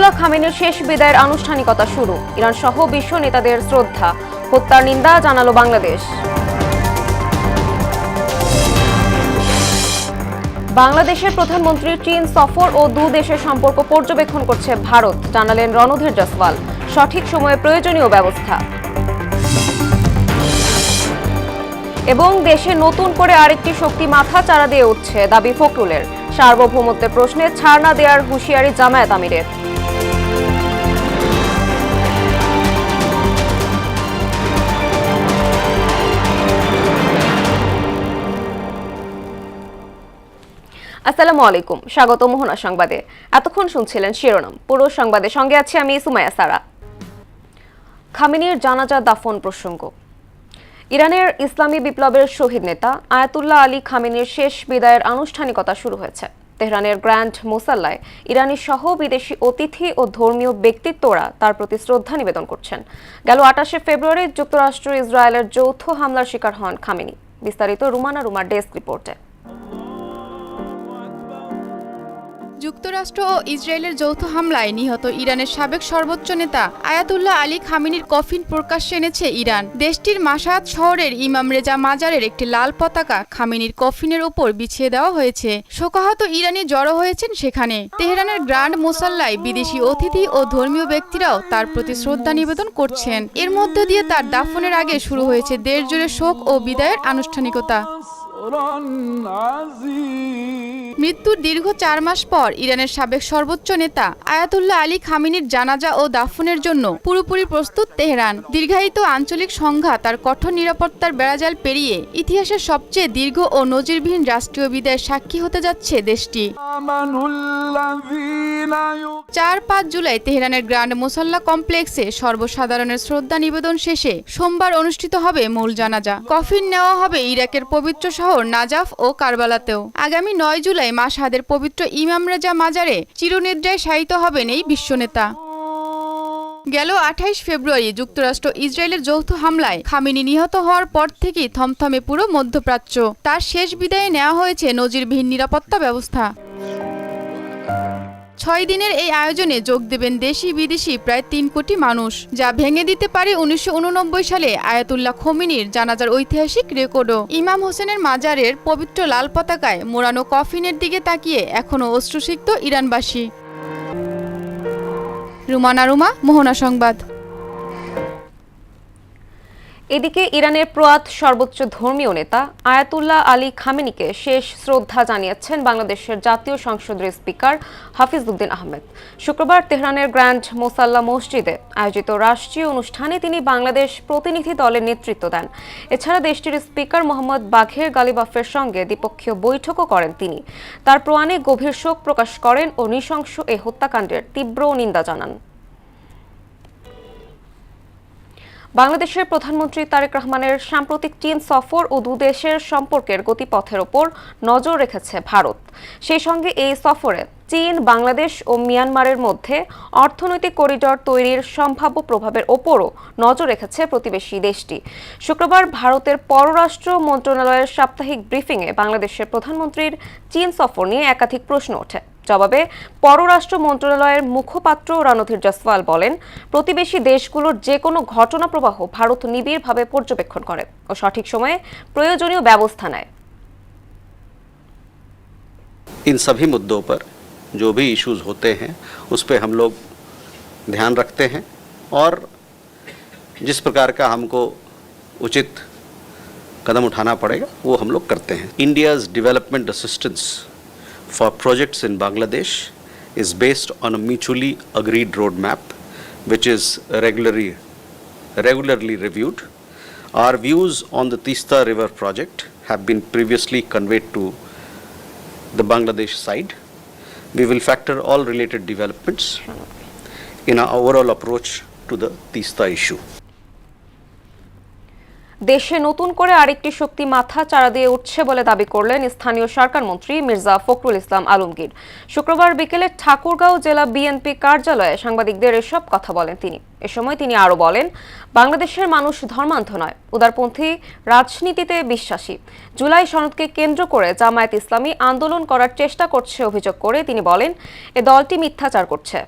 Ayatollah খামেনির শেষ বিদায়ের আনুষ্ঠানিকতা শুরু। ইরান সহ বিশ্ব নেতাদের শ্রদ্ধা, হত্যার নিন্দা জানালো বাংলাদেশ। বাংলাদেশের প্রধানমন্ত্রীর চীন সফর ও দু দেশের সম্পর্ক পর্যবেক্ষণ করছে ভারত, জানালেন রণধীর জসওয়াল। সঠিক সময়ে প্রয়োজনীয় ব্যবস্থা। এবং দেশে নতুন করে আরেকটি শক্তি মাথা চাড়া দিয়ে উঠছে, দাবি ফখরুলের। সার্বভৌমত্বের প্রশ্নে ছাড় না দেওয়ার হুঁশিয়ারি জামায়াত আমিরের। আসসালামু আলাইকুম, স্বাগত মোহনা সংবাদে। এতক্ষণ শুনছিলেন শিরোনাম, পুরো সংবাদের সঙ্গে আছি আমি সুমাইয়া সারা। খামেনির জানাজা দাফন প্রসঙ্গ। ইরানের ইসলামী বিপ্লবের শহীদ নেতা আয়াতুল্লাহ আলী খামেনির শেষ বিদায়ের আনুষ্ঠানিকতা শুরু হয়েছে। তেহরানের গ্র্যান্ড মোসাল্লায় ইরানি সহ বিদেশি অতিথি ও ধর্মীয় ব্যক্তিত্বরা তার প্রতি শ্রদ্ধা নিবেদন করছেন। গেল 28শে ফেব্রুয়ারি যুক্তরাষ্ট্র ইসরায়েলের যৌথ হামলার শিকার হন খামেনি। বিস্তারিত রুমার ডেস্ক রিপোর্টে। যুক্তরাষ্ট্র ও ইসরায়েলের যৌথ হামলায় নিহত ইরানের সাবেক সর্বোচ্চ নেতা আয়াতুল্লাহ আলী খামেনির কফিন প্রকাশ্যে এনেছে ইরান। দেশটির মাশহাদ শহরের ইমাম রেজা মাজারের একটি লাল পতাকা খামেনির কফিনের উপর বিছিয়ে দেওয়া হয়েছে। শোকাহত ইরানি জড়ো হয়েছেন সেখানে। তেহরানের গ্র্যান্ড মোসাল্লায় বিদেশি অতিথি ও ধর্মীয় ব্যক্তিরাও তার প্রতি শ্রদ্ধা নিবেদন করছেন। এর মধ্য দিয়ে তার দাফনের আগে শুরু হয়েছে দেশ জুড়ে শোক ও বিদায়ের আনুষ্ঠানিকতা। মৃত্যুর দীর্ঘ 4 মাস পর ইরানের সাবেক সর্বোচ্চ নেতা আয়াতুল্লাহ আলী খামেনির জানাজা ও দাফনের জন্য পুরোপুরি প্রস্তুত তেহরান। দীর্ঘায়িত আঞ্চলিক সংঘাত আর কঠোর নিরাপত্তার বেড়াজাল পেরিয়ে ইতিহাসের সবচেয়ে দীর্ঘ ও নজিরবিহীন রাষ্ট্রীয় বিদায়ের সাক্ষী হতে যাচ্ছে দেশটি। 4-5 জুলাই তেহরানের গ্র্যান্ড মোসাল্লা কমপ্লেক্সে সর্বসাধারণের শ্রদ্ধা নিবেদন শেষে সোমবার অনুষ্ঠিত হবে মূল জানাজা। কফিন নেওয়া হবে ইরাকের পবিত্র শহর নাজাফ ও কারবালাতেও। আগামী 9 জুলাই মাশহাদের পবিত্র ইমাম রেজা মাজারে চিরনিদ্রায় শায়িত হবেন এই বিশ্বনেতা। গেল 28 ফেব্রুয়ারি যুক্তরাষ্ট্র ইসরায়েলের যৌথ হামলায় খামেনি নিহত হওয়ার পর থেকেই থমথমে পুরো মধ্যপ্রাচ্য। তার শেষ বিদায়ে নেওয়া হয়েছে নজিরবিহীন নিরাপত্তা ব্যবস্থা। 6 দিনের এই আয়োজনে যোগ দেবেন দেশি বিদেশি প্রায় 3 কোটি মানুষ, যা ভেঙে দিতে পারে 1989 সালে আয়াতুল্লাহ খামেনির জানাজার ঐতিহাসিক রেকর্ডও। ইমাম হোসেনের মাজারের পবিত্র লাল পতাকায় মোড়ানো কফিনের দিকে তাকিয়ে এখনও অশ্রুসিক্ত ইরানবাসী। রুমা, মোহনা সংবাদ। এদিকে ইরানের প্রয়াত সর্বোচ্চ ধর্মীয় নেতা আয়াতুল্লাহ আলী খামেনিকে শেষ শ্রদ্ধা জানিয়েছেন বাংলাদেশের জাতীয় সংসদের স্পিকার হাফিজ উদ্দিন আহমেদ। শুক্রবার তেহরানের গ্র্যান্ড মোসাল্লা মসজিদে আয়োজিত রাষ্ট্রীয় অনুষ্ঠানে তিনি বাংলাদেশ প্রতিনিধি দলের নেতৃত্ব দেন। এছাড়া দেশটির স্পিকার মোহাম্মদ বাঘের গালিবাফের সঙ্গে দ্বিপক্ষীয় বৈঠকও করেন তিনি। তার প্রয়াণে গভীর শোক প্রকাশ করেন ও নৃশংস এই হত্যাকাণ্ডের তীব্র নিন্দা জানান। বাংলাদেশের প্রধানমন্ত্রী তারেক রহমানের সাম্প্রতিক চীন সফর ও দুদেশের সম্পর্কের গতিপথের ওপর নজর রেখেছে ভারত। সেই সঙ্গে এই সফরে চীন, বাংলাদেশ ও মিয়ানমারের মধ্যে অর্থনৈতিক করিডর তৈরির সম্ভাব্য প্রভাবের ওপরও নজর রেখেছে প্রতিবেশী দেশটি। শুক্রবার ভারতের পররাষ্ট্র মন্ত্রণালয়ের সাপ্তাহিক ব্রিফিংয়ে বাংলাদেশের প্রধানমন্ত্রীর চীন সফর নিয়ে একাধিক প্রশ্ন ওঠে। জবাবে পররাষ্ট্র মন্ত্রণালয়ের মুখপাত্র রণধীর জসওয়াল বলেন, প্রতিবেশী দেশগুলোর যে কোনো ঘটনা প্রবাহ ভারত নিবিড়ভাবে পর্যবেক্ষণ করে ও সঠিক সময়ে প্রয়োজনীয় ব্যবস্থা নেয়। इन सभी मुद्दों पर जो भी इश्यूज होते हैं उस पे हम लोग ध्यान रखते हैं और जिस प्रकार का हमको उचित कदम उठाना पड़ेगा वो हम लोग करते हैं। India's development assistance for projects in Bangladesh is based on a mutually agreed roadmap which is regularly reviewed. Our views on the Tista River project have been previously conveyed to the Bangladesh side. We will factor all related developments in our overall approach to the Tista issue. দেশে নতুন করে আরেকটি শক্তি মাথা চাড়া দিয়ে উঠছে বলে দাবি করলেন স্থানীয় সরকার মন্ত্রী মির্জা ফখরুল ইসলাম আলমগীর। শুক্রবার বিকেলে ঠাকুরগাঁও জেলা বিএনপি কার্যালয়ে সাংবাদিকদের এসব কথা বলেন তিনি। এ সময় তিনি আরও বলেন, বাংলাদেশের মানুষ ধর্মান্ধ নয়, উদারপন্থী রাজনীতিতে বিশ্বাসী। জুলাই সনদকে কেন্দ্র করে জামায়াত ইসলামী আন্দোলন করার চেষ্টা করছে অভিযোগ করে তিনি বলেন, এ দলটি মিথ্যাচার করছে।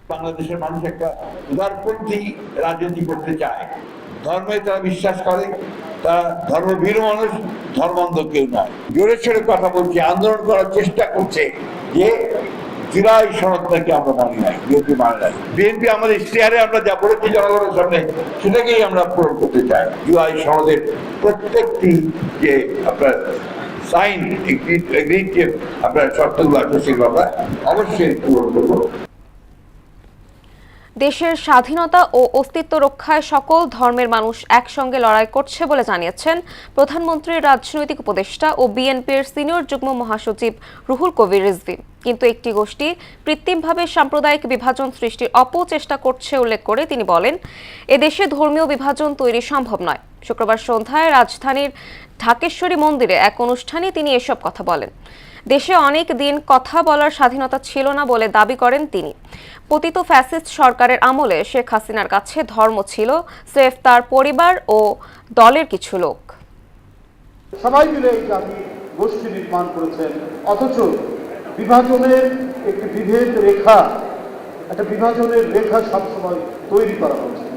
বাংলাদেশের মানুষ একটা উদারপন্থী রাজনীতি করতে চায়, ধর্মে তারা বিশ্বাস করে, তারা ধর্মভীরু মানুষ, ধর্মান্ধ কেউ নয়। জোরে ছেড়ে কথা বলছে, আন্দোলন করার চেষ্টা করছে যে জুলাই সনদ নাকি আমরা মানি নাই, বিএনপি মানে নাই। বিএনপি আমাদের ইশতেহারে আমরা যা বলেছি জনগণের সামনে সেটাকেই আমরা পূরণ করতে চাই। জুলাই সনদের প্রত্যেকটি যে আপনার সাইন এগ্রিড যে আপনার শর্তগুলো আছে সেগুলো আমরা অবশ্যই পূরণ করবো। দেশের স্বাধীনতা ও অস্তিত্ব রক্ষায় সকল ধর্মের মানুষ একসঙ্গে লড়াই করছে বলে জানিয়েছেন প্রধানমন্ত্রীর রাজনৈতিক উপদেষ্টা ও বিএনপির সিনিয়র যুগ্ম মহাসচিব রুহুল কবির রিজভী। কিন্তু একটি গোষ্ঠী কৃত্রিমভাবে সাম্প্রদায়িক বিভাজন সৃষ্টির অপচেষ্টা করছে উল্লেখ করে তিনি বলেন, এদেশে ধর্মীয় বিভাজন তৈরি সম্ভব নয়। শুক্রবার সন্ধ্যায় রাজধানীর ঢাকেশ্বরী মন্দিরে এক অনুষ্ঠানে তিনি এসব কথা বলেন। দেশে অনেক দিন কথা বলার স্বাধীনতা ছিল না বলে দাবি করেন তিনি। পতিত ফ্যাসিস্ট সরকারের আমলে শেখ হাসিনার কাছে ধর্ম ছিল স্রেফ তার পরিবার ও দলের কিছু লোক। সবাই মিলে এই জাতি গোষ্ঠী নির্মাণ করেছেন, অথচ বিভাজনের একটি বিভাজনের রেখা সবসময় তৈরি করা হয়েছে।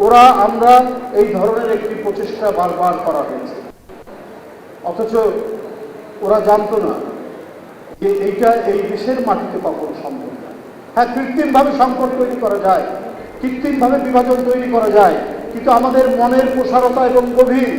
ওরা আমরা এই ধরনের একটি প্রচেষ্টা বারবার করা হয়েছে, অথচ ওরা জানতো না যে এইটা এই দেশের মাটিতে কখনো সম্ভব না। হ্যাঁ, কৃত্রিমভাবে সংকট তৈরি করা যায়, কৃত্রিমভাবে বিভাজন তৈরি করা যায়, কিন্তু আমাদের মনের প্রসারতা এবং গভীর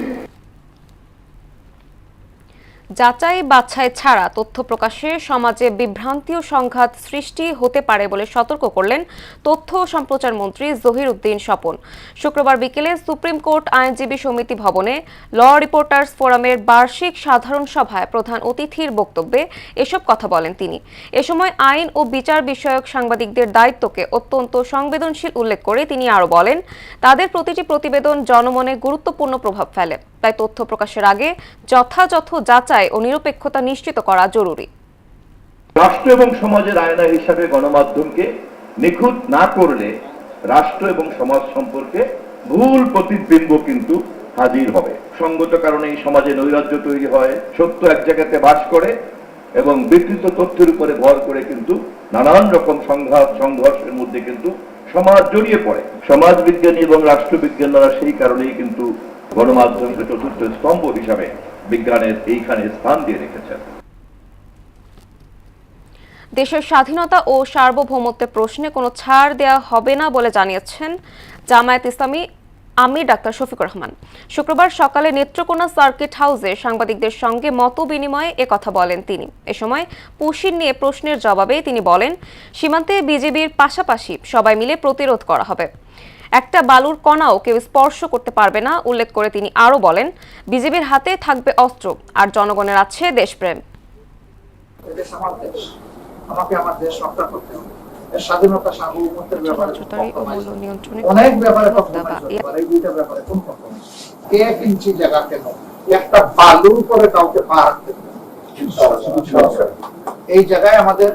যাচাই বাছাই ছাড়া তথ্য প্রকাশে সমাজে বিভ্রান্তি ও সংঘাত সৃষ্টি হতে পারে বলে সতর্ক করলেন তথ্য ও সম্প্রচার মন্ত্রী জহির উদ্দিন স্বপন। শুক্রবার বিকেলে সুপ্রিম কোর্ট আইনজীবী সমিতি ভবনে ল রিপোর্টার্স ফোরামের বার্ষিক সাধারণ সভায় প্রধান অতিথির বক্তব্যে এসব কথা বলেন তিনি। এ সময় আইন ও বিচার বিষয়ক সাংবাদিকদের দায়িত্বকে অত্যন্ত সংবেদনশীল উল্লেখ করে তিনি আরও বলেন, তাদের প্রতিটি প্রতিবেদন জনমনে গুরুত্বপূর্ণ প্রভাব ফেলে, তাই তথ্য প্রকাশের আগে যথাযথ যাচাই ও নিরপেক্ষতা নিশ্চিত করা জরুরি। রাষ্ট্র এবং সমাজের আয়না হিসাবে গণমাধ্যমকে নিখুঁত না করলে রাষ্ট্র এবং সমাজ সম্পর্কে ভুল প্রতিবিম্ব কিন্তু হাজির হবে। সঙ্গত কারণে এই সমাজে নৈরাজ্য তৈরি হয়, সত্য এক জায়গাতে বাস করে এবং বিকৃত তথ্যের উপরে ভর করে কিন্তু নানান রকম সংঘর্ষের মধ্যে কিন্তু সমাজ জড়িয়ে পড়ে। সমাজবিজ্ঞানী এবং রাষ্ট্রবিজ্ঞানীরা সেই কারণেই কিন্তু গণমাধ্যমকে চতুর্থ স্তম্ভ হিসাবে বিজ্ঞানের এইখানে স্থান দিয়ে রেখেছেন। দেশের স্বাধীনতা ও সার্বভৌমত্বের প্রশ্নে কোনো ছাড় দেওয়া হবে না বলে জানিয়েছেন জামায়াত ইসলামী আমির ডাক্তার শফিকুর রহমান। শুক্রবার সকালে নেত্রকোনা সার্কিট হাউসে সাংবাদিকদের সঙ্গে মত বিনিময়ে একথা বলেন তিনি। এ সময় পুশির নিয়ে প্রশ্নের জবাবে তিনি বলেন, সীমান্তে বিজেপির পাশাপাশি সবাই মিলে প্রতিরোধ করা হবে, একটা বালুর কণাও কেউ স্পর্শ করতে পারবে না। উল্লেখ করে তিনি আরও বলেন, বিজেপির হাতে থাকবে অস্ত্র আর জনগণের আছে দেশপ্রেম। আমাকে আমার দেশ রক্ষা করতে হবে। স্বাধীনতা সার্বভৌমত্বের ব্যাপারে অনেক ব্যাপারে এই দুইটা ব্যাপারে কোন কম্প্রোমাইজ? 1 ইঞ্চি জায়গা কেন একটা বালুর করে কাউকে পা রাখতে এই জায়গায় আমাদের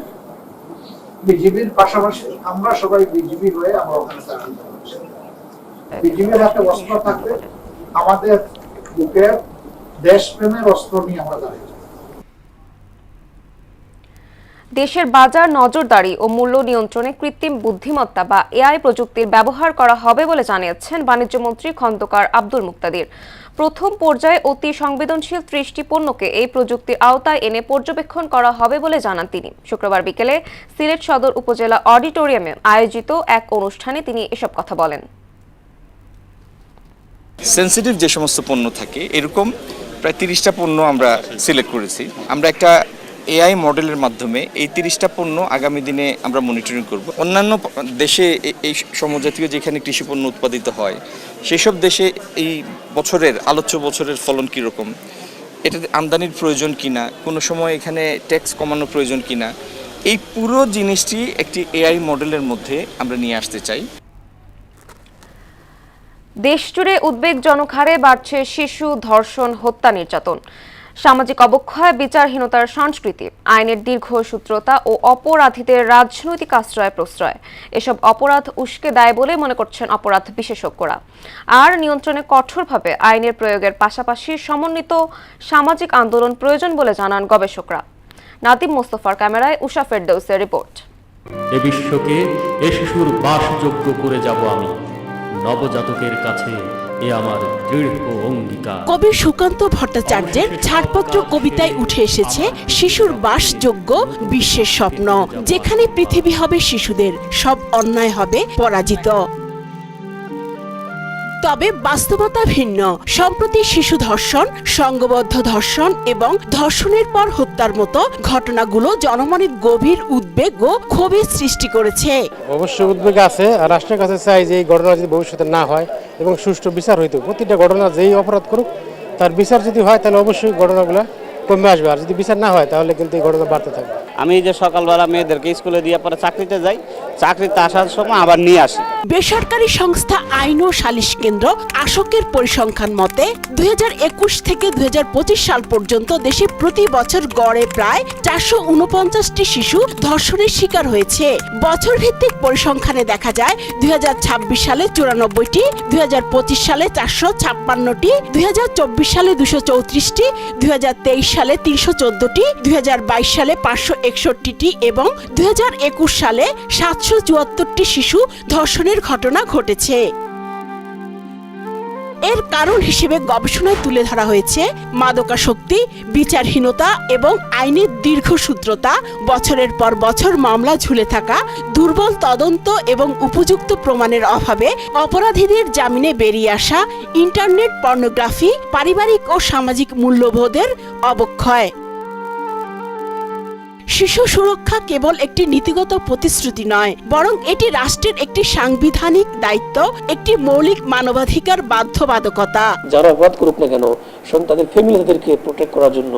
বিজেপির পাশাপাশি আমরা সবাই বিজেপি হয়ে আমরা ওখানে দাঁড়িয়ে যাচ্ছি। বিজেপির হাতে অস্ত্র থাকবে, আমাদের বুকের দেশপ্রেমের অস্ত্র নিয়ে আমরা দাঁড়িয়ে। দেশের বাজার নজরদারি ও মূল্য নিয়ন্ত্রণে কৃত্রিম বুদ্ধিমত্তা বা এআই প্রযুক্তির ব্যবহার করা হবে বলে জানিয়েছেন বাণিজ্য মন্ত্রী খন্দকার আব্দুল মুক্তাদির। প্রথম পর্যায়ে অতি সংবেদনশীল 30টি পণ্যকে এই প্রযুক্তির আওতায় এনে পর্যবেক্ষণ করা হবে বলে জানান তিনি। শুক্রবার বিকেলে সিলেট সদর উপজেলা অডিটোরিয়ামে আয়োজিত এক অনুষ্ঠানে তিনি এসব কথা বলেন। সেনসিটিভ যে সমস্ত পণ্য থাকে এরকম প্রায় 30টা পণ্য আমরা সিলেক্ট করেছি। আমরা একটা এআই মডেলের মাধ্যমে এই 30টা পণ্য আগামী দিনে আমরা মনিটরিং করব। অন্যান্য দেশে এই সমজাতীয় যেখানে কৃষি পণ্য উৎপাদিত হয় সেসব দেশে এই আলোচ্য বছরের ফলন কীরকম, এটা আমদানির প্রয়োজন কিনা, কোনো সময় এখানে ট্যাক্স কমানোর প্রয়োজন কিনা, এই পুরো জিনিসটি একটি এআই মডেলের মধ্যে আমরা নিয়ে আসতে চাই। দেশজুড়ে উদ্বেগজনক হারে বাড়ছে শিশু ধর্ষণ, হত্যা, নির্যাতন, সামাজিক অবক্ষয়, বিচারহীনতার সংস্কৃতি, আইনের দীর্ঘসূত্রতা ও অপরাধীদের রাজনৈতিক আশ্রয় প্রশ্রয়। এসব অপরাধ উস্কে দেয় বলে মনে করছেন অপরাধ বিশেষজ্ঞরা। আর নিয়ন্ত্রণে কঠোরভাবে আইনের প্রয়োগের পাশাপাশি সমন্বিত সামাজিক আন্দোলন প্রয়োজন বলে জানান গবেষকরা। নাদিম মোস্তফার ক্যামেরায় উষা ফেরদৌসের রিপোর্ট। এ বিশ্বকে এ শিশুর বাসযোগ্য করে যাব আমি, নবজাতকের কাছে এ আমার দৃঢ় অঙ্গীকার। কবি সুকান্ত ভট্টাচার্যের ছাড়পত্র কবিতায় উঠে এসেছে শিশুর বাসযোগ্য বিশ্বের স্বপ্ন, যেখানে পৃথিবী হবে শিশুদের, সব অন্যায় হবে পরাজিত। তবে বাস্তবতা ভিন্ন। সম্প্রতি শিশু ধর্ষণ, সংঘবদ্ধ ধর্ষণ এবং ধর্ষণের পর হত্যার মতো ঘটনাগুলো জনমনে গভীর উদ্বেগ ও ক্ষোভের সৃষ্টি করেছে। অবশ্যই উদ্বেগ আছে, আর রাষ্ট্রের কাছে চাই যে এই ঘটনা যদি ভবিষ্যতে না হয় এবং সুষ্ঠু বিচার হইতো। প্রতিটা ঘটনা যেই অপরাধ করুক তার বিচার যদি হয় তাহলে অবশ্যই ঘটনাগুলো কমে আসবে, আর যদি বিচার না হয় তাহলে কিন্তু এই ঘটনা বাড়তে থাকবে। আমি যে সকালবেলা মেয়েদেরকে স্কুলে দিয়ে পরে চাকরিতে যাই, চাকরিতে আসার সময় আবার নিয়ে আসি। বেসরকারি সংস্থা আইন ও সালিশ কেন্দ্র আশোকের পরিসংখ্যান মতে 2021 থেকে 2025 সাল পর্যন্ত দেশে প্রতি বছর গড়ে প্রায় 449টি শিশু ধর্ষণের শিকার হয়েছে। বছর ভিত্তিক পরিসংখ্যানে দেখা যায় 2026 সালে 94টি, 2025 সালে 456টি, 2024 সালে 234টি, 2023 সালে 314টি, 2022 সালে 561টি এবং 2021 সালে 774টি শিশু ধর্ষণের ঘটনা ঘটেছে। এর কারণ হিসেবে গবেষণায় তুলে ধরা হয়েছে মাদকাসক্তি, বিচারহীনতা এবং আইনের দীর্ঘসূত্রতা, বছরের পর বছর মামলা ঝুলে থাকা, দুর্বল তদন্ত এবং উপযুক্ত প্রমাণের অভাবে অপরাধীদের জামিনে বেরিয়ে আসা, ইন্টারনেট পর্নোগ্রাফি, পারিবারিক ও সামাজিক মূল্যবোধের অবক্ষয়। শিশু সুরক্ষা কেবল একটি নীতিগত প্রতিশ্রুতি নয়, বরং এটি রাষ্ট্রের একটি সাংবিধানিক দায়িত্ব, একটি মৌলিক মানবাধিকার বাধ্যবাধকতা। যারা অপরাধ করুক না কেন, তাদের ফ্যামিলি তাদেরকে প্রোটেক্ট করার জন্য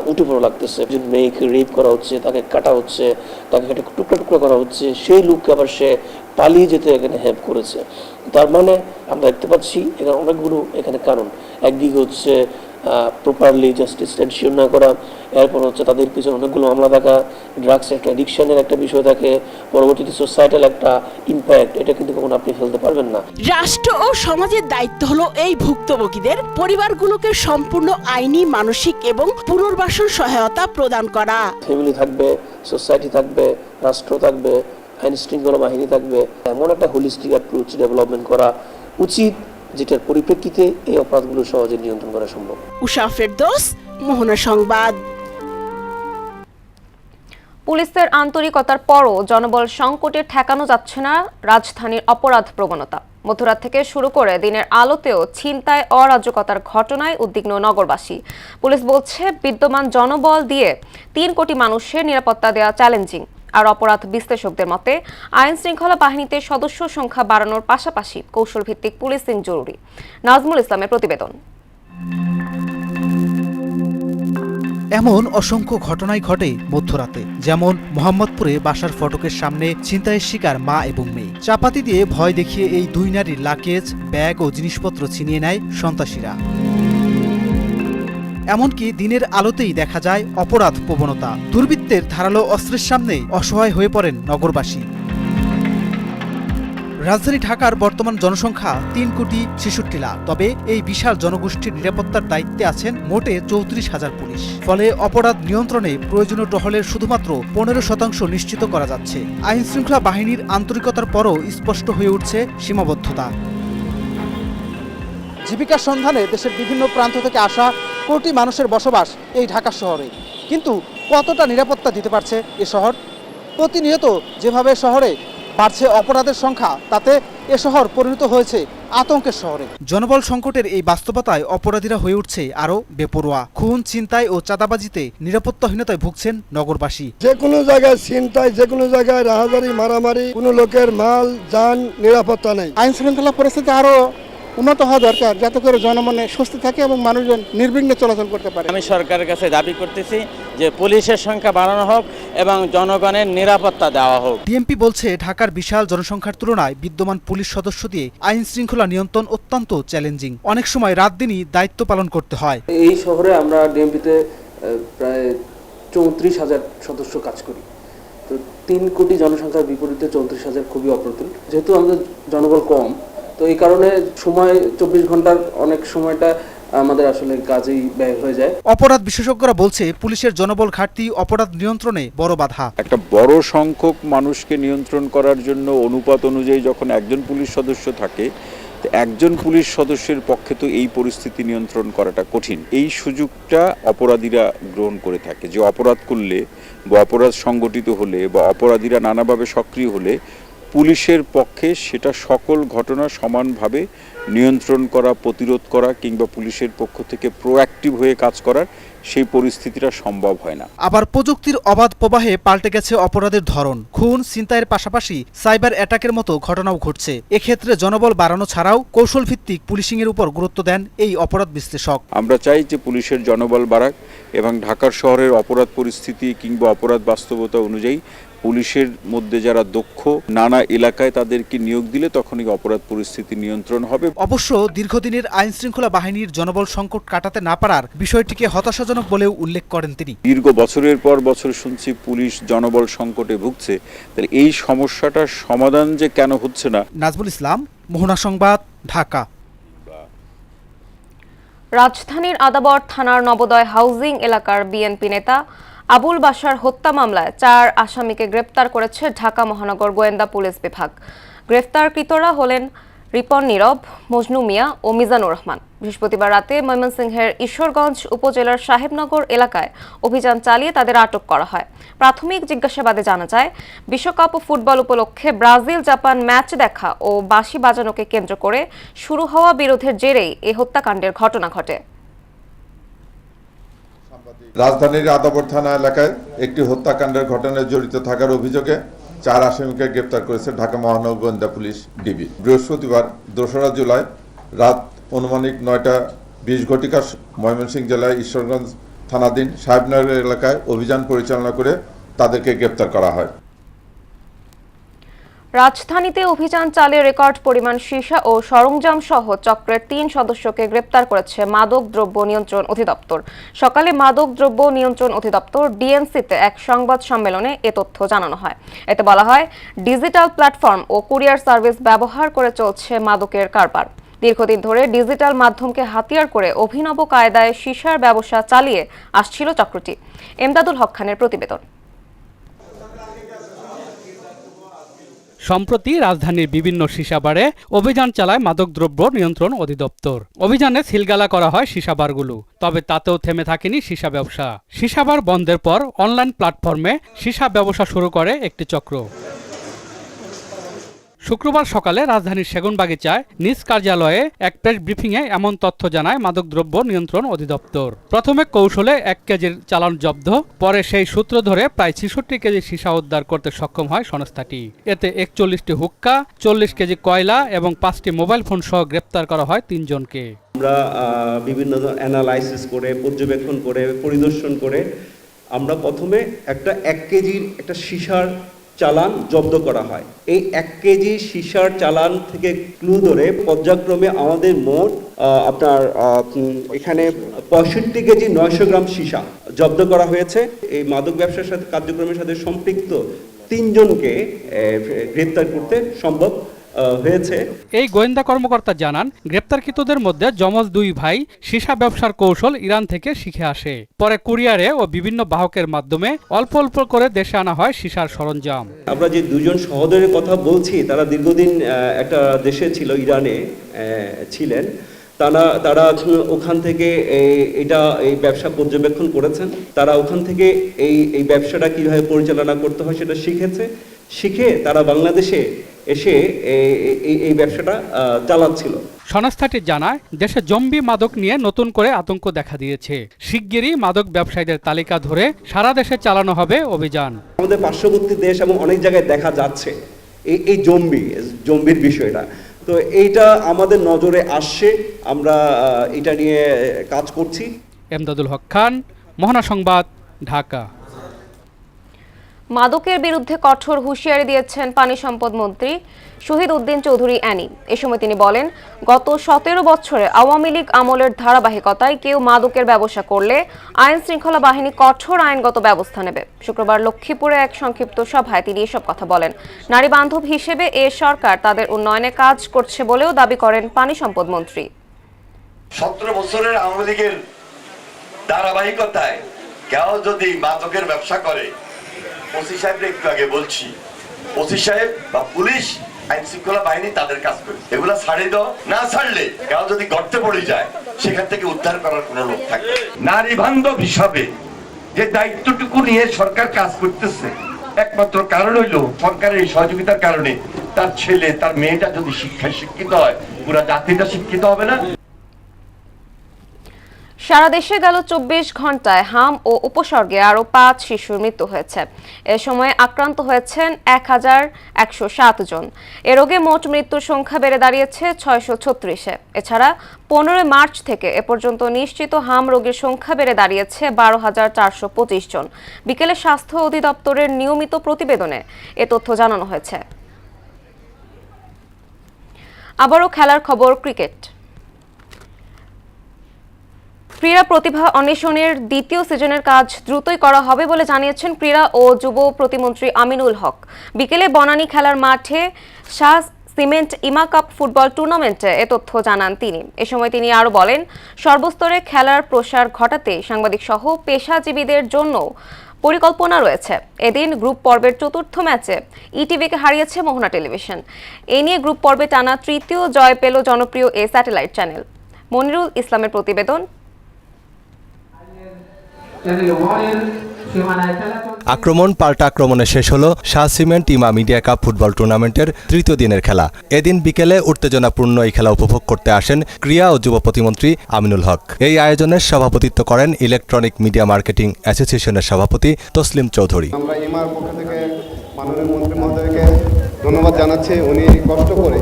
উঠে পড়ে লাগতেছে। একজন মেয়েকে রেপ করা হচ্ছে, তাকে কাটা হচ্ছে, তাকে টুকরা টুকরা করা হচ্ছে, সেই লোককে আবার সে পালিয়ে যেতে এখানে হেল্প করেছে। তার মানে আমরা দেখতে পাচ্ছি এখানে অনেকগুলো এখানে কারণ। একদিকে হচ্ছে প্রপারলি জাস্টিস এনশিওর না করা, এরপর হচ্ছে তাদের পিছনে অনেকগুলো মামলা থাকা, ড্রাগস একটা অ্যাডিকশনের একটা বিষয় থাকে, পরবর্তীতে সোসাইটাল একটা ইম্প্যাক্ট, এটা কিন্তু কখনো আপনি ফেলতে পারবেন না। রাষ্ট্র ও সমাজের দায়িত্ব হলো এই ভুক্তভোগীদের পরিবারগুলোকে সম্পূর্ণ আইনি, মানসিক এবং পুনর্বাসন সহায়তা প্রদান করা। ফ্যামিলি থাকবে, সোসাইটি থাকবে, রাষ্ট্র থাকবে, আইন শৃঙ্খলা বাহিনী থাকবে, এমন একটা হোলিস্টিক অ্যাপ্রোচ ডেভেলপমেন্ট করা উচিত, যেটার পরিপ্রেক্ষিতে এই অপরাধগুলো সহজে নিয়ন্ত্রণ করা সম্ভব। উষা ফেরদৌস, মোহনা সংবাদ। পুলিশের আন্তরিকতার পরও জনবল সংকটে ঠেকানো যাচ্ছে না রাজধানীর অপরাধ প্রবণতা। মধ্যরাত থেকে শুরু করে দিনের আলোতেও ছিনতাই, অরাজকতার ঘটনায় উদ্বিগ্ন নগরবাসী। পুলিশ বলছে বিদ্যমান জনবল দিয়ে 3 কোটি মানুষের নিরাপত্তা দেওয়া চ্যালেঞ্জিং। আর অপরাধ বিশ্লেষকদের মতে আইন শৃঙ্খলা বাহিনীতে সদস্য সংখ্যা বাড়ানোর পাশাপাশি কৌশলভিত্তিক পুলিশিং জরুরি। নাজমুল ইসলামের প্রতিবেদন। এমন অসংখ্য ঘটনাই ঘটে মধ্যরাতে, যেমন মোহাম্মদপুরে বাসার ফটকের সামনে ছিনতাইয়ের শিকার মা এবং মেয়ে। চাপাতি দিয়ে ভয় দেখিয়ে এই 2 নারীর লাগেজ, ব্যাগ ও জিনিসপত্র ছিনিয়ে নেয় সন্ত্রাসীরা। এমনকি দিনের আলোতেই দেখা যায় অপরাধ প্রবণতা। দুর্বৃত্তের ধারালো অস্ত্রের সামনে অসহায় হয়ে পড়েন নগরবাসী। রাজধানী ঢাকার বর্তমান জনসংখ্যা 3 কোটি 66 লাখ। তবে এই বিশাল জনগোষ্ঠীর নিরাপত্তার দায়িত্বে আছেন মোটে 34,000 পুলিশ। ফলে অপরাধ নিয়ন্ত্রণে প্রয়োজনীয় টহলের শুধুমাত্র 15% নিশ্চিত করা যাচ্ছে। আইন শৃঙ্খলা বাহিনীর আন্তরিকতার পরও স্পষ্ট হয়ে উঠছে সীমাবদ্ধতা। জীবিকার সন্ধানে দেশের বিভিন্ন প্রান্ত থেকে আসা কোটি মানুষের বসবাস এই ঢাকা শহরে, কিন্তু কতটা নিরাপত্তা দিতে পারছে এ শহর? প্রতিনিয়ত যেভাবে শহরে বাড়ছে অপরাধের সংখ্যা, তাতে এ শহর পরিণত হয়েছে আতঙ্কের শহরে। জনবল সংকটের এই বাস্তবতায় অপরাধীরা হয়ে উঠছে আরও বেপরোয়া। খুন, ছিনতাই ও চাঁদাবাজিতে নিরাপত্তাহীনতায় ভুগছেন নগরবাসী। যে কোনো জায়গায় ছিনতাই, যে কোনো জায়গায় রাহাজারি, মারামারি, কোনো লোকের মাল যান নিরাপত্তা নেই। আইন শৃঙ্খলা পরিস্থিতি আরো উন্নত হওয়া দরকার, যাতে করে জনমনে স্বস্তি থাকে এবং মানুষজন নির্বিঘ্নে চলাচল করতে পারে। আমি সরকারের কাছে দাবি করতেছি যে পুলিশের সংখ্যা বাড়ানো হোক এবং জনগণের নিরাপত্তা দেওয়া হোক। ডিএমপি বলছে ঢাকার বিশাল জনসংখ্যার তুলনায় বিদ্যমান পুলিশ সদস্য দিয়ে আইন শৃঙ্খলা নিয়ন্ত্রণ অত্যন্ত চ্যালেঞ্জিং। অনেক সময় রাত দিনই দায়িত্ব পালন করতে হয়। এই শহরে আমরা ডিএমপিতে প্রায় 34,000 সদস্য কাজ করি। তো 3 কোটি জনসংখ্যার বিপরীতে 34,000 খুবই অপ্রতুল। যেহেতু আমাদের জনবল কম, তো এই কারণে সময় 24 ঘন্টার অনেক সময়টা আমাদের আসলে কাজেই ব্যয় হয়ে যায়। অপরাধ বিশেষজ্ঞরা বলছে পুলিশের জনবল ঘাটতি অপরাধ নিয়ন্ত্রণে বড় বাধা। একটা বড় সংখ্যক মানুষকে নিয়ন্ত্রণ করার জন্য অনুপাত অনুযায়ী যখন একজন পুলিশ সদস্য থাকে, একজন পুলিশ সদস্যের পক্ষে তো এই পরিস্থিতি নিয়ন্ত্রণ করাটা কঠিন। এই সুযোগটা অপরাধীরা গ্রহণ করে থাকে যে অপরাধ করলে বা অপরাধ সংগঠিত হলে বা অপরাধীরা নানাভাবে সক্রিয় হলে পুলিশের পক্ষে সেটা সকল ঘটনা সমানভাবে নিয়ন্ত্রণ করা, প্রতিরোধ করা কিংবা পুলিশের পক্ষ থেকে প্রোঅ্যাক্টিভ হয়ে কাজ করার সেই পরিস্থিতিটা সম্ভব হয় না। আবার প্রযুক্তির অবাধ প্রবাহে পাল্টে গেছে অপরাধের ধরন। খুন, ছিনতাইয়ের পাশাপাশি সাইবার অ্যাটাকের মতো ঘটনাও ঘটছে। এক্ষেত্রে জনবল বাড়ানো ছাড়াও কৌশল ভিত্তিক পুলিশিংয়ের উপর গুরুত্ব দেন এই অপরাধ বিশ্লেষক। আমরা চাই যে পুলিশের জনবল বাড়াক এবং ঢাকার শহরের অপরাধ পরিস্থিতি কিংবা অপরাধ বাস্তবতা অনুযায়ী পুলিশের মধ্যে যারা দক্ষ, নানা এলাকায় তাদেরকে নিয়োগ দিলে তখনই অপরাধ পরিস্থিতি নিয়ন্ত্রণ হবে। অবশ্য দীর্ঘদিনের আইন শৃঙ্খলা বাহিনীর জনবল সংকট কাটাতে না পারার বিষয়টিকে হতাশাজনক বলেও উল্লেখ করেন তিনি। দীর্ঘ বছরের পর বছর শুনছি পুলিশ জনবল সংকটে ভুগছে, তাহলে এই সমস্যাটার সমাধান যে কেন হচ্ছে না। নাজমুল ইসলাম, মোহনা সংবাদ, ঢাকা। রাজধানীর আদাবর থানার নবোদয় হাউজিং এলাকার বিএনপি নেতা আবুল বাশার হত্যা মামলায় 4 আসামিকে গ্রেপ্তার করেছে ঢাকা মহানগর গোয়েন্দা পুলিশ বিভাগ। গ্রেফতারকৃতরা হলেন রিপন নীরব, মজনু মিয়া ও মিজানুর রহমান। বৃহস্পতিবার রাতে ময়মনসিংহের ঈশ্বরগঞ্জ উপজেলার সাহেবনগর এলাকায় অভিযান চালিয়ে তাদের আটক করা হয়। প্রাথমিক জিজ্ঞাসাবাদে জানা যায়, বিশ্বকাপ ফুটবল উপলক্ষে ব্রাজিল জাপান ম্যাচ দেখা ও বাঁশি বাজানোকে কেন্দ্র করে শুরু হওয়া বিরোধের জেরেই এ হত্যাকাণ্ডের ঘটনা ঘটে। রাজধানীর আদাবর থানা এলাকায় একটি হত্যাকাণ্ডের ঘটনায় জড়িত থাকার অভিযোগে 4 আসামিকে গ্রেপ্তার করেছে ঢাকা মহানগর গোয়েন্দা পুলিশ ডিবি। বৃহস্পতিবার 2রা জুলাই রাত অনুমানিক 9:20 ঘটিকা ময়মনসিংহ জেলায় ঈশ্বরগঞ্জ থানাধীন সাহেবনগর এলাকায় অভিযান পরিচালনা করে তাদেরকে গ্রেপ্তার করা হয়। রাজধানীতে অভিযান চালিয়ে রেকর্ড পরিমাণ সীসা ও সরঞ্জাম সহ চক্রের 3 সদস্যকে গ্রেপ্তার করেছে মাদক দ্রব্য নিয়ন্ত্রণ অধিদপ্তর। সকালে মাদক দ্রব্য নিয়ন্ত্রণ অধিদপ্তর ডিএনসিতে এক সংবাদ সম্মেলনে এ তথ্য জানানো হয়। এতে বলা হয়, ডিজিটাল প্ল্যাটফর্ম ও কুরিয়ার সার্ভিস ব্যবহার করে চলছে মাদকের কারবার। দীর্ঘদিন ধরে ডিজিটাল মাধ্যমকে হাতিয়ার করে অভিনব কায়দায় সীসার ব্যবসা চালিয়ে আসছিল চক্রটি। এমদাদুল হক খানের প্রতিবেদন। সম্প্রতি রাজধানীর বিভিন্ন সীসাবারে অভিযান চালায় মাদকদ্রব্য নিয়ন্ত্রণ অধিদপ্তর। অভিযানে সিলগালা করা হয় সীসাবারগুলো, তবে তাতেও থেমে থাকেনি সীসা ব্যবসা। সীসাবার বন্ধের পর অনলাইন প্ল্যাটফর্মে সীসা ব্যবসা শুরু করে একটি চক্র। শুক্রবার সকালে রাজধানীর সেগুনবাগিচায় নিজ কার্যালয়ে এক প্রেস ব্রিফিংয়ে এমন তথ্য জানায় মাদকদ্রব্য নিয়ন্ত্রণ অধিদপ্তর। প্রথমে কৌশলে 1 কেজির চালান জব্দ, পরে সেই সূত্র ধরে প্রায় 66 কেজি সীসা উদ্ধার করতে সক্ষম হয় সংস্থাটি। এতে 41টি হুক্কা, 40 কেজি কয়লা এবং 5টি মোবাইল ফোন সহ গ্রেপ্তার করা হয় 3 জনকে। আমরা বিভিন্ন অ্যানালাইসিস করে, পর্যবেক্ষণ করে, পরিদর্শন করে আমরা প্রথমে একটা 1 কেজির একটা সীসার চালান জব্দ করা হয়। এই 1 কেজি সীসার চালান থেকে ক্লু ধরে পর্যায়ক্রমে আমাদের মোট আপনার এখানে 65 কেজি 900 গ্রাম সীসা জব্দ করা হয়েছে। এই মাদক ব্যবসার সাথে কার্যক্রমের সাথে সম্পৃক্ত 3 জনকে গ্রেপ্তার করতে সম্ভব হয়েছে। এই গোয়েন্দা কর্মকর্তা জানান, গ্রেপ্তারকৃতদের মধ্যে যমজ 2 ভাই সীসা ব্যবসার কৌশল ইরান থেকে শিখে আসে। পরে কুরিয়ারে ও বিভিন্ন বাহকের মাধ্যমে অল্প অল্প করে দেশে আনা হয় সীসার সরঞ্জাম। আমরা যে 2 জন সহোদরের কথা বলছি, তারা দীর্ঘদিন একটা দেশে ছিল, ইরানে ছিলেন। তারা ওখান থেকে এই ব্যবসা পর্যবেক্ষণ করেছেন। তারা ওখান থেকে এই ব্যবসাটা কিভাবে পরিচালনা করতে হয় সেটা শিখে তারা বাংলাদেশে এসে এই ব্যবসাটা চালাচ্ছিল। সংস্থাটি জানায়, দেশে জম্বি মাদক নিয়ে নতুন করে আতঙ্ক দেখা দিয়েছে। শিগগিরই মাদক ব্যবসায়ীদের তালিকা ধরে সারা দেশে চালানো হবে অভিযান। আমাদের পার্শ্ববর্তী দেশ এবং অনেক জায়গায় দেখা যাচ্ছে এই জম্বির বিষয়টা। তো এইটা আমাদের নজরে আসছে, আমরা এটা নিয়ে কাজ করছি। এমদাদুল হক খান, মোহনা সংবাদ, ঢাকা। মাদকের বিরুদ্ধে কঠোর হুঁশিয়ারি দিয়েছেন পানি সম্পদ মন্ত্রী শহীদ উদ্দিন চৌধুরী অ্যানি। এ সময় তিনি বলেন, গত 17 বছরে আওয়ামী লীগ আমলের ধারাবাহিকতায় কেউ মাদকের ব্যবসা করলে আইন শৃঙ্খলা বাহিনী কঠোর আইনগত ব্যবস্থা নেবে। শুক্রবার লক্ষ্মীপুরে এক সংক্ষিপ্ত সভায় তিনি এসব কথা বলেন। নারী বান্ধব হিসেবে এ সরকার তাদের উন্নয়নে কাজ করছে বলেও দাবি করেন পানি সম্পদ মন্ত্রী। 17 বছরের আওয়ামী লীগের ধারাবাহিকতায় কেউ যদি মাদকের ব্যবসা করে, ওসি সাহেব একটু আগে বলছি, ওসি সাহেব বা পুলিশ আইন শৃঙ্খলা বাহিনী তাদের কাজ করে, এগুলা ছাড়ে দাও, না ছাড়লে কেউ যদি গর্তে পড়ে যায় সেখান থেকে উদ্ধার করার কোনো লোক থাকবে। নারী বান্ধব হিসাবে যে দায়িত্বটুকু নিয়ে সরকার কাজ করতেছে, একমাত্র কারণ হইল সরকারের এই সহযোগিতার কারণে তার ছেলে তার মেয়েটা যদি শিক্ষায় শিক্ষিত হয়, পুরা জাতিটা শিক্ষিত হবে না। সারা দেশে গেল 24 ঘন্টায় হাম ও উপসর্গে আরও 5 শিশুর মৃত্যু হয়েছে। এ সময় আক্রান্ত হয়েছেন 1107 জন। এ রোগে মোট মৃত্যুর সংখ্যা বেড়ে দাঁড়িয়েছে 636-এ। এছাড়া 15 মার্চ থেকে এ পর্যন্ত নিশ্চিত হাম রোগীর সংখ্যা বেড়ে দাঁড়িয়েছে 12,425 জন। বিকেলে স্বাস্থ্য অধিদপ্তরের নিয়মিত প্রতিবেদনে এ তথ্য জানানো হয়েছে। আবারও খেলার খবর, ক্রিকেট। ক্রীড়া প্রতিভা অন্বেষণের দ্বিতীয় সিজনের কাজ দ্রুতই করা হবে বলে জানিয়েছেন ক্রীড়া ও যুব প্রতিমন্ত্রী আমিনুল হক। বিকেলে বনানী খেলার মাঠে শাহ সিমেন্ট ইমা কাপ ফুটবল টুর্নামেন্টে এ তথ্য জানান তিনি। এ সময় তিনি আরও বলেন, সর্বস্তরে খেলার প্রসার ঘটাতে সাংবাদিক সহ পেশাজীবীদের জন্য পরিকল্পনা রয়েছে। এদিন গ্রুপ পর্বের চতুর্থ ম্যাচে ইটিভিকে হারিয়েছে মোহনা টেলিভিশন। এ নিয়ে গ্রুপ পর্বে টানা তৃতীয় জয় পেল জনপ্রিয় এ স্যাটেলাইট চ্যানেল। মনিরুল ইসলামের প্রতিবেদন। আক্রমণ পাল্টা আক্রমণে শেষ হলো শাহ সিমেন্ট ইমা মিডিয়া কাপ ফুটবল টুর্নামেন্টের তৃতীয় দিনের খেলা। এদিন বিকেলে উত্তেজনাপূর্ণ এই খেলা উপভোগ করতে আসেন ক্রীড়া ও যুব প্রতিমন্ত্রী আমিনুল হক। এই আয়োজনের সভাপতিত্ব করেন ইলেকট্রনিক মিডিয়া মার্কেটিং অ্যাসোসিয়েশনের সভাপতি তসলিম চৌধুরী। আমরা ইমার পক্ষ থেকে মাননীয় মন্ত্রী মহোদয়কে ধন্যবাদ জানাচ্ছি। উনি কষ্ট করে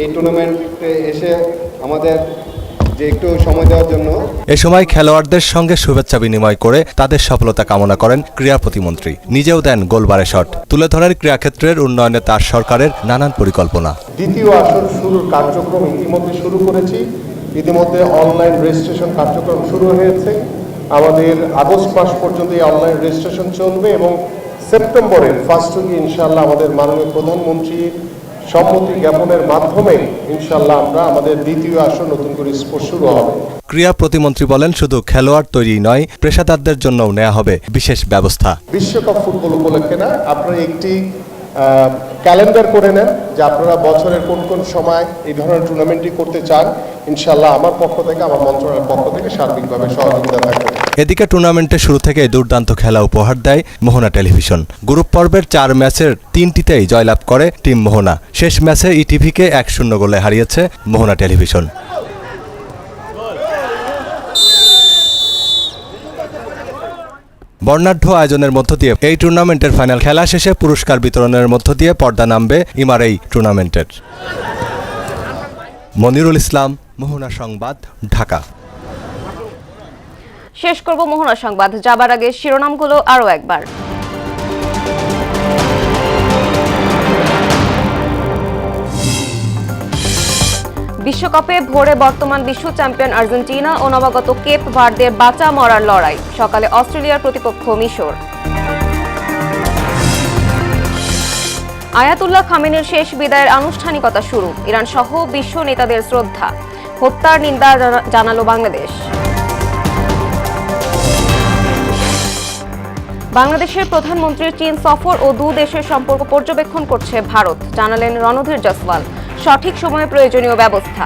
এই টুর্নামেন্টে এসে আমাদের যে একটু সময় দেওয়ার জন্য। এ সময় খেলোয়াড়দের সঙ্গে শুভেচ্ছা বিনিময় করে তাদের সফলতা কামনা করেন ক্রীড়া প্রতিমন্ত্রী। নিজেও দেন গোলবারে শট। তুলে ধরেন ক্রীড়াক্ষেত্রের উন্নয়নে তার সরকারের নানান পরিকল্পনা। দ্বিতীয় আসর শুরুর কার্যক্রম ইতিমধ্যে শুরু করেছি। ইতিমধ্যে অনলাইন রেজিস্ট্রেশন কার্যক্রম শুরু হয়েছে। আমাদের আগস্ট মাস পর্যন্ত এই অনলাইন রেজিস্ট্রেশন চলবে এবং সেপ্টেম্বরের ফার্স্ট উইকে ইনশাআল্লাহ আমাদের মাননীয় প্রধানমন্ত্রী সম্মতি জ্ঞাপনের মাধ্যমে ইনশাআল্লাহ আমরা আমাদের দ্বিতীয় আসর নতুন করে স্পোর্টস শুরু হবে। ক্রীড়া প্রতিমন্ত্রী বলেন, শুধু খেলোয়াড় তৈরি নয়, পেশাদারদের জন্যও নেওয়া হবে বিশেষ ব্যবস্থা। বিশ্বকাপ ফুটবল উপলক্ষে না, আপনারা একটি ক্যালেন্ডার করে নেন যে আপনারা বছরের কোন কোন সময় এই ধরনের টুর্নামেন্টটি করতে চান। ইনশাআল্লাহ আমার পক্ষ থেকে, আমার মন্ত্রণালয়ের পক্ষ থেকে সার্বিকভাবে সহযোগিতা থাকবে। এদিকে টুর্নামেন্টের শুরু থেকে দুর্দান্ত খেলা উপহার দেয় মোহনা টেলিভিশন। গ্রুপ পর্বের 4 ম্যাচের 3টিতেই জয়লাভ করে টিম মোহনা। শেষ ম্যাচে ইটিভিকে 1-0 গোলে হারিয়েছে মোহনা টেলিভিশন। বর্ণাঢ্য আয়োজনের মধ্য দিয়ে এই টুর্নামেন্টের ফাইনাল খেলা শেষে পুরস্কার বিতরণের মধ্য দিয়ে পর্দা নামবে ইমার এই টুর্নামেন্টের। মনিরুল ইসলাম, মোহনা সংবাদ, ঢাকা। শেষ করব মোহনা সংবাদ। যাবার আগে শিরোনামগুলো আরও একবার। বিশ্বকাপে ভোরে বর্তমান বিশ্ব চ্যাম্পিয়ন আর্জেন্টিনা ও নবাগত কেপ ভার্দের বাঁচা মরার লড়াই। সকালে অস্ট্রেলিয়ার প্রতিপক্ষ মিশর। আয়াতুল্লাহ খামেনির শেষ বিদায়ের আনুষ্ঠানিকতা শুরু। ইরান সহ বিশ্ব নেতাদের শ্রদ্ধা। হত্যার নিন্দা জানালো বাংলাদেশ। বাংলাদেশের প্রধানমন্ত্রীর চীন সফর ও দু দেশের সম্পর্ক পর্যবেক্ষণ করছে ভারত, জানালেন রণধীর জসওয়াল। সঠিক সময়ে প্রয়োজনীয় ব্যবস্থা।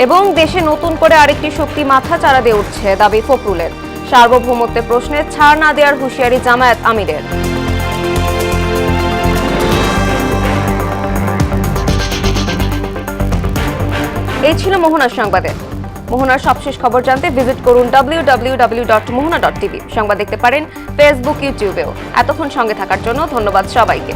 এবং দেশে নতুন করে আরেকটি শক্তি মাথা চাড়া দিয়ে উঠছে, দাবি ফখরুলের। সার্বভৌমত্বের প্রশ্নে ছাড় না দেওয়ার হুঁশিয়ারি জামায়াত আমিরের। এই ছিল মোহনার সংবাদে। মোহনার সবশেষ খবর জানতে ভিজিট করুন www.mohana.tv। সংবাদ দেখতে পারেন ফেসবুক, ইউটিউবেও। এতক্ষণ সঙ্গে থাকার জন্য ধন্যবাদ সবাইকে।